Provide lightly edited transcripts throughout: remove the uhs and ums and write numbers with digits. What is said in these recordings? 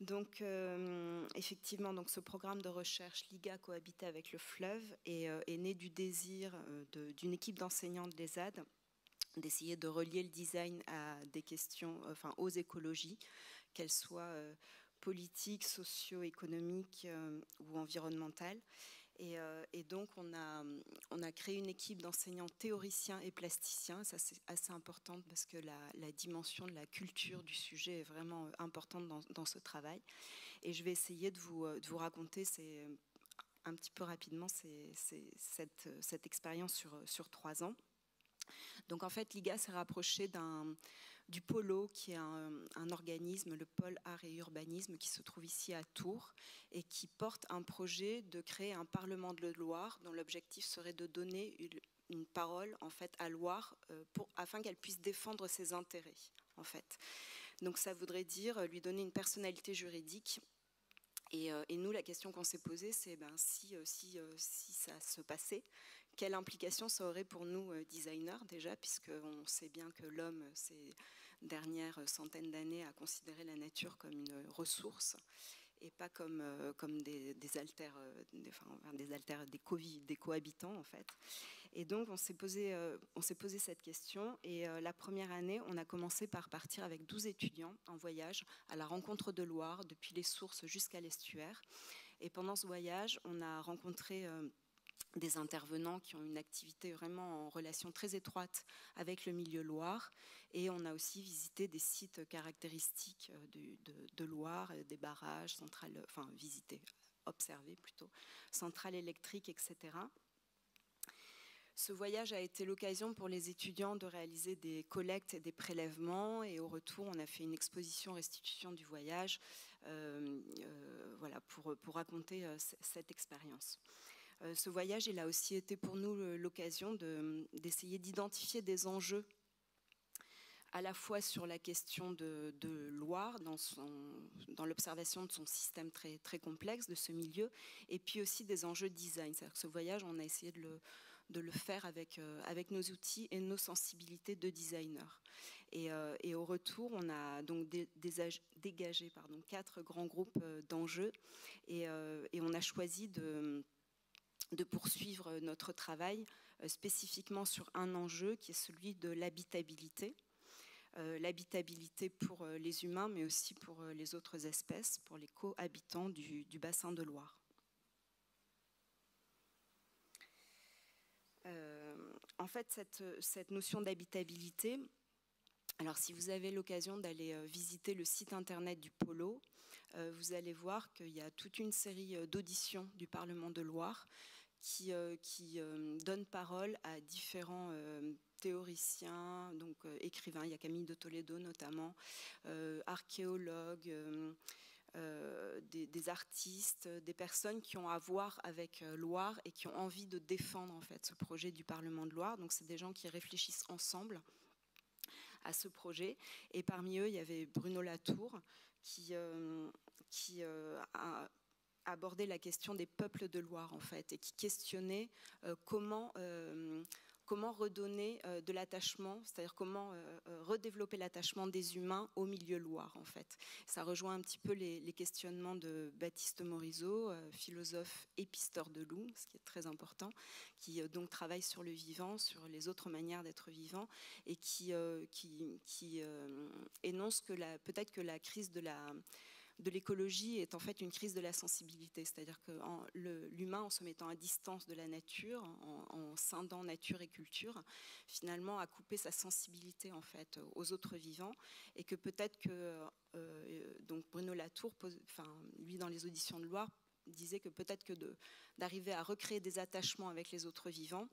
Donc, effectivement, donc ce programme de recherche LIGA cohabité avec le fleuve est né du désir d'une équipe d'enseignants de l'ESAD d'essayer de relier le design à des questions, enfin aux écologies, qu'elles soient politiques, socio-économiques ou environnementales. Et donc, on a créé une équipe d'enseignants théoriciens et plasticiens. Ça, c'est assez important parce que la dimension de la culture du sujet est vraiment importante dans ce travail. Et je vais essayer de vous raconter un petit peu rapidement cette expérience sur 3 ans. Donc en fait, l'IGA s'est rapproché du Polo, qui est un organisme, le pôle art et urbanisme, qui se trouve ici à Tours, et qui porte un projet de créer un Parlement de Loire, dont l'objectif serait de donner une parole en fait, à Loire afin qu'elle puisse défendre ses intérêts. En fait. Donc ça voudrait dire lui donner une personnalité juridique. Et nous, la question qu'on s'est posée, c'est si ça se passait, quelle implication ça aurait pour nous, designers déjà, puisqu'on sait bien que l'homme, ces dernières centaines d'années, a considéré la nature comme une ressource et pas comme des cohabitants en fait. Et donc on s'est posé cette question et la première année on a commencé par partir avec 12 étudiants en voyage à la rencontre de Loire depuis les sources jusqu'à l'estuaire. Et pendant ce voyage on a rencontré des intervenants qui ont une activité vraiment en relation très étroite avec le milieu Loire. Et on a aussi visité des sites caractéristiques de Loire, des barrages, centrales, enfin visité, observé plutôt, centrales électriques, etc. Ce voyage a été l'occasion pour les étudiants de réaliser des collectes et des prélèvements. Et au retour, on a fait une exposition restitution du voyage voilà, pour raconter cette expérience. Ce voyage, il a aussi été pour nous l'occasion d'essayer d'identifier des enjeux à la fois sur la question de Loire, dans l'observation de son système très, très complexe, de ce milieu, et puis aussi des enjeux de design. C'est-à-dire que ce voyage, on a essayé de le faire avec nos outils et nos sensibilités de designer. Et au retour, on a donc dégagé 4 grands groupes d'enjeux, et on a choisi de poursuivre notre travail spécifiquement sur un enjeu qui est celui de l'habitabilité. L'habitabilité pour les humains, mais aussi pour les autres espèces, pour les cohabitants du bassin de Loire. En fait, cette notion d'habitabilité, alors si vous avez l'occasion d'aller visiter le site internet du Polo, vous allez voir qu'il y a toute une série d'auditions du Parlement de Loire qui donnent parole à différents théoriciens, donc écrivains. Il y a Camille de Toledo notamment, archéologues, des artistes, des personnes qui ont à voir avec Loire et qui ont envie de défendre en fait ce projet du Parlement de Loire. Donc c'est des gens qui réfléchissent ensemble à ce projet. Et parmi eux, il y avait Bruno Latour qui a abordé la question des peuples de Loire en fait et qui questionnait comment redonner de l'attachement, c'est-à-dire comment redévelopper l'attachement des humains au milieu Loire en fait. Ça rejoint un petit peu les questionnements de Baptiste Morisot, philosophe et pisteur de loups, ce qui est très important, qui donc travaille sur le vivant, sur les autres manières d'être vivant et qui énonce que peut-être que la crise de l'écologie est en fait une crise de la sensibilité, c'est-à-dire que l'humain, en se mettant à distance de la nature, en scindant nature et culture, finalement a coupé sa sensibilité en fait aux autres vivants, et que peut-être que donc Bruno Latour, lui dans les auditions de Loire, disait que peut-être que d'arriver à recréer des attachements avec les autres vivants,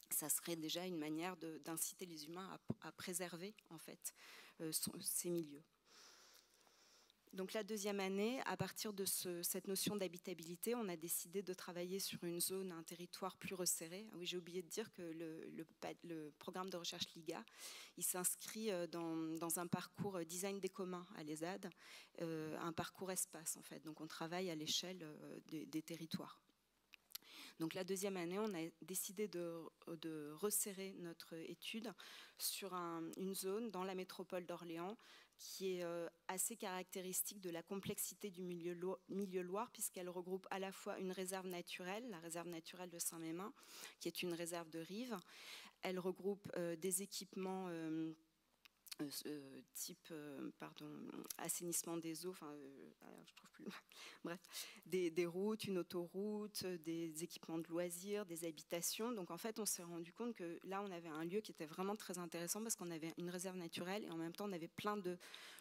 ça serait déjà une manière d'inciter les humains à préserver en fait ces milieux. Donc la deuxième année, à partir de cette notion d'habitabilité, on a décidé de travailler sur une zone, un territoire plus resserré. Ah oui, j'ai oublié de dire que le programme de recherche LIGA, il s'inscrit dans un parcours design des communs à l'ESAD, un parcours espace en fait. Donc on travaille à l'échelle des territoires. Donc la deuxième année, on a décidé de resserrer notre étude sur une zone dans la métropole d'Orléans qui est assez caractéristique de la complexité du milieu Loire, puisqu'elle regroupe à la fois une réserve naturelle, la réserve naturelle de Saint-Mémin, qui est une réserve de rive. Elle regroupe des équipements type assainissement des eaux, je trouve plus. Bref, des routes, une autoroute, des équipements de loisirs, des habitations. Donc en fait, on s'est rendu compte que là, on avait un lieu qui était vraiment très intéressant parce qu'on avait une réserve naturelle et en même temps, on avait plein de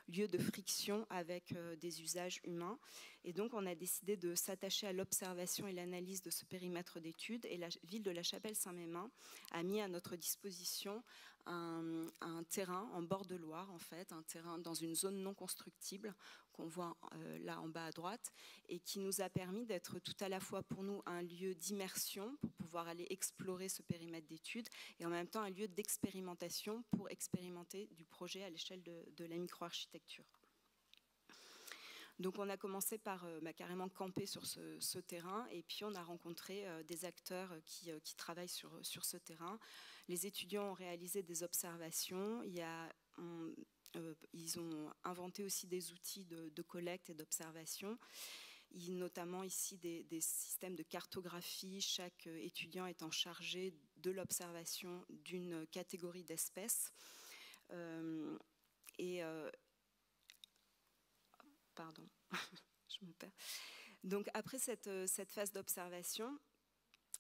lieux de friction avec des usages humains. Et donc, on a décidé de s'attacher à l'observation et l'analyse de ce périmètre d'études. Et la ville de La Chapelle-Saint-Mémin a mis à notre disposition un terrain en bord de Loire, en fait, un terrain dans une zone non constructible qu'on voit là en bas à droite, et qui nous a permis d'être tout à la fois pour nous un lieu d'immersion pour pouvoir aller explorer ce périmètre d'études et en même temps un lieu d'expérimentation pour expérimenter du projet à l'échelle de la micro-architecture. Donc on a commencé par carrément camper sur ce terrain et puis on a rencontré des acteurs qui travaillent sur ce terrain. Les étudiants ont réalisé des observations. Ils ont inventé aussi des outils de collecte et d'observation. Notamment ici des systèmes de cartographie, chaque étudiant étant chargé de l'observation d'une catégorie d'espèces. Pardon, je me perds. Donc après cette phase d'observation,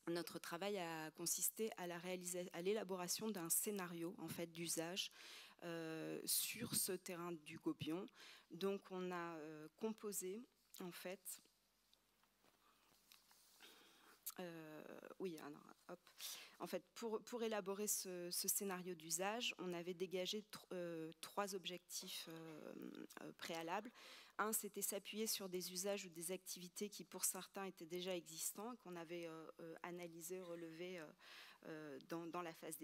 notre travail a consisté à l'élaboration d'un scénario en fait, d'usage sur ce terrain du Gobion. Donc on a composé en fait... En fait, pour élaborer ce scénario d'usage, on avait dégagé trois objectifs préalables. Un, c'était s'appuyer sur des usages ou des activités qui, pour certains, étaient déjà existants, qu'on avait analysés, relevés dans la phase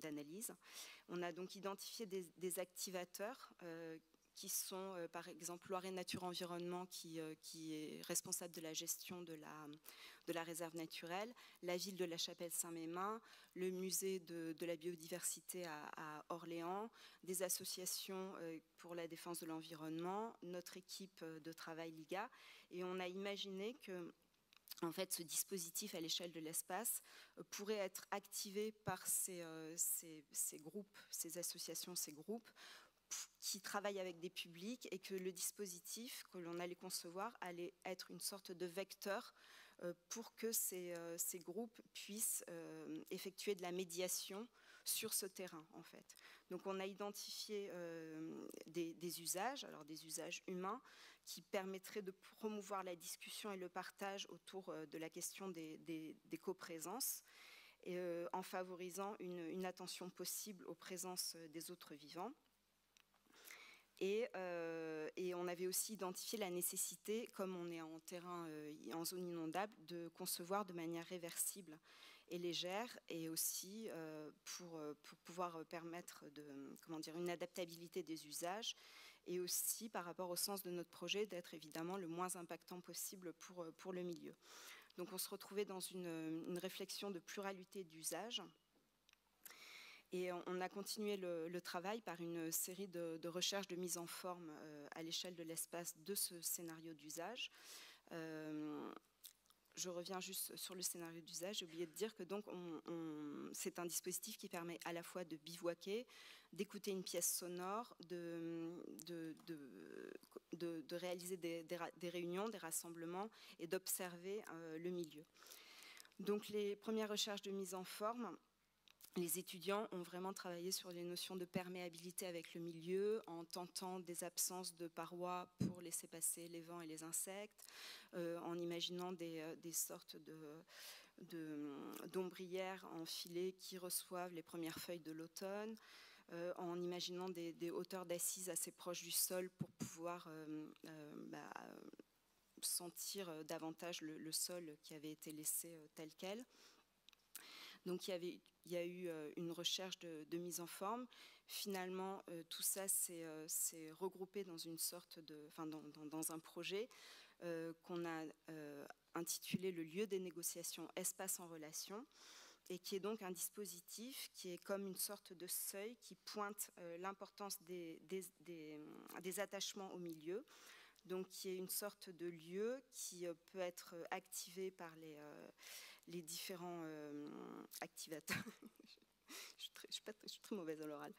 d'analyse. On a donc identifié des activateurs qui sont, par exemple, Loire et Nature Environnement, qui est responsable de la gestion de la réserve naturelle, la ville de La Chapelle-Saint-Mémin, le musée de la biodiversité à Orléans, des associations pour la défense de l'environnement, notre équipe de travail LIGA. Et on a imaginé que en fait, ce dispositif à l'échelle de l'espace pourrait être activé par ces groupes, ces associations, ces groupes, qui travaillent avec des publics et que le dispositif que l'on allait concevoir allait être une sorte de vecteur pour que ces groupes puissent effectuer de la médiation sur ce terrain, en fait. Donc on a identifié des usages, alors des usages humains, qui permettraient de promouvoir la discussion et le partage autour de la question des coprésences, et, en favorisant une attention possible aux présences des autres vivants. Et on avait aussi identifié la nécessité, comme on est en terrain, en zone inondable, de concevoir de manière réversible et légère, et aussi pour pouvoir permettre une adaptabilité des usages, et aussi par rapport au sens de notre projet, d'être évidemment le moins impactant possible pour le milieu. Donc on se retrouvait dans une réflexion de pluralité d'usages. Et on a continué le travail par une série de recherches de mise en forme à l'échelle de l'espace de ce scénario d'usage. Je reviens juste sur le scénario d'usage. J'ai oublié de dire que donc c'est un dispositif qui permet à la fois de bivouaquer, d'écouter une pièce sonore, de réaliser des réunions, des rassemblements et d'observer le milieu. Donc les premières recherches de mise en forme, les étudiants ont vraiment travaillé sur les notions de perméabilité avec le milieu, en tentant des absences de parois pour laisser passer les vents et les insectes, en imaginant des sortes d'ombrières en filet qui reçoivent les premières feuilles de l'automne, en imaginant des hauteurs d'assises assez proches du sol pour pouvoir sentir davantage le sol qui avait été laissé tel quel. Donc il y a eu une recherche de mise en forme. Finalement, tout ça s'est regroupé dans une sorte dans un projet qu'on a intitulé le lieu des négociations, espace en relation, et qui est donc un dispositif qui est comme une sorte de seuil qui pointe l'importance des attachements au milieu, donc qui est une sorte de lieu qui peut être activé par les différents activateurs. Je suis très mauvaise à l'oral.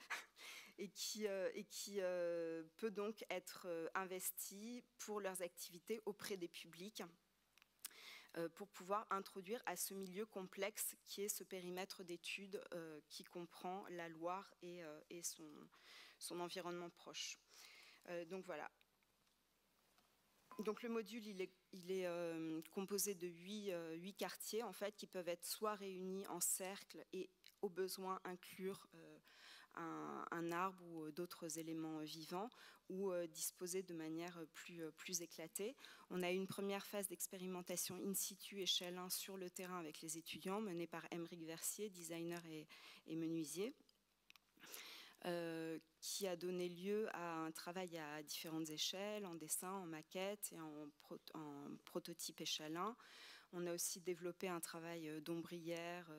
Et qui peut donc être investi pour leurs activités auprès des publics, pour pouvoir introduire à ce milieu complexe qui est ce périmètre d'études qui comprend la Loire et son environnement proche. Donc voilà. Donc le module, il est composé de 8 quartiers en fait, qui peuvent être soit réunis en cercle et au besoin inclure un arbre ou d'autres éléments vivants, ou disposés de manière plus éclatée. On a eu une première phase d'expérimentation in situ échelle 1 sur le terrain avec les étudiants, menée par Aymeric Versier, designer et menuisier, qui a donné lieu à un travail à différentes échelles, en dessin, en maquette et en prototype échelle 1. On a aussi développé un travail d'ombrière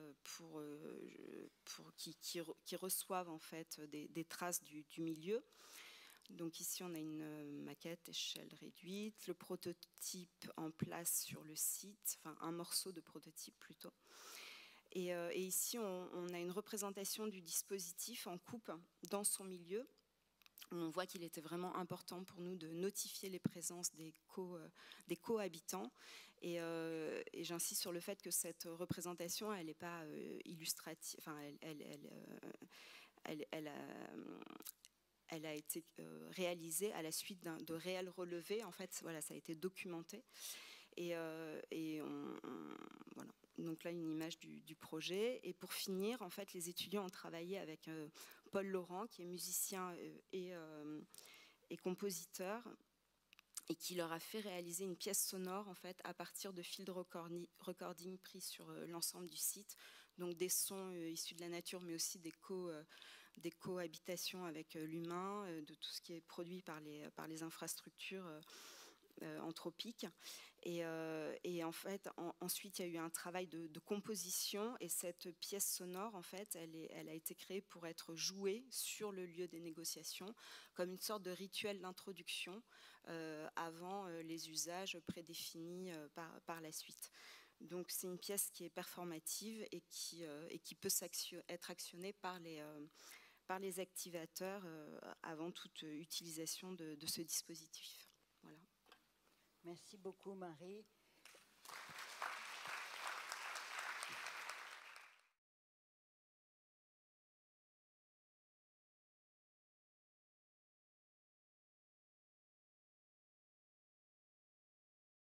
qui reçoivent en fait des traces du milieu. Donc ici, on a une maquette échelle réduite, le prototype en place sur le site, enfin un morceau de prototype plutôt. Et ici, on a une représentation du dispositif en coupe dans son milieu. On voit qu'il était vraiment important pour nous de notifier les présences des cohabitants. Et j'insiste sur le fait que cette représentation, elle n'est pas illustrative, enfin, elle a été réalisée à la suite de réels relevés. En fait, voilà, ça a été documenté. Voilà. Donc là, une image du projet. Et pour finir, en fait, les étudiants ont travaillé avec Paul Laurent, qui est musicien et compositeur, et qui leur a fait réaliser une pièce sonore en fait, à partir de field recording pris sur l'ensemble du site. Donc des sons issus de la nature, mais aussi des cohabitations avec l'humain, de tout ce qui est produit par les infrastructures anthropiques. Et en fait, ensuite, il y a eu un travail de composition, et cette pièce sonore, en fait, elle a été créée pour être jouée sur le lieu des négociations, comme une sorte de rituel d'introduction avant les usages prédéfinis par la suite. Donc c'est une pièce qui est performative et qui peut être actionnée par les activateurs avant toute utilisation de ce dispositif. Voilà. Merci beaucoup, Marie.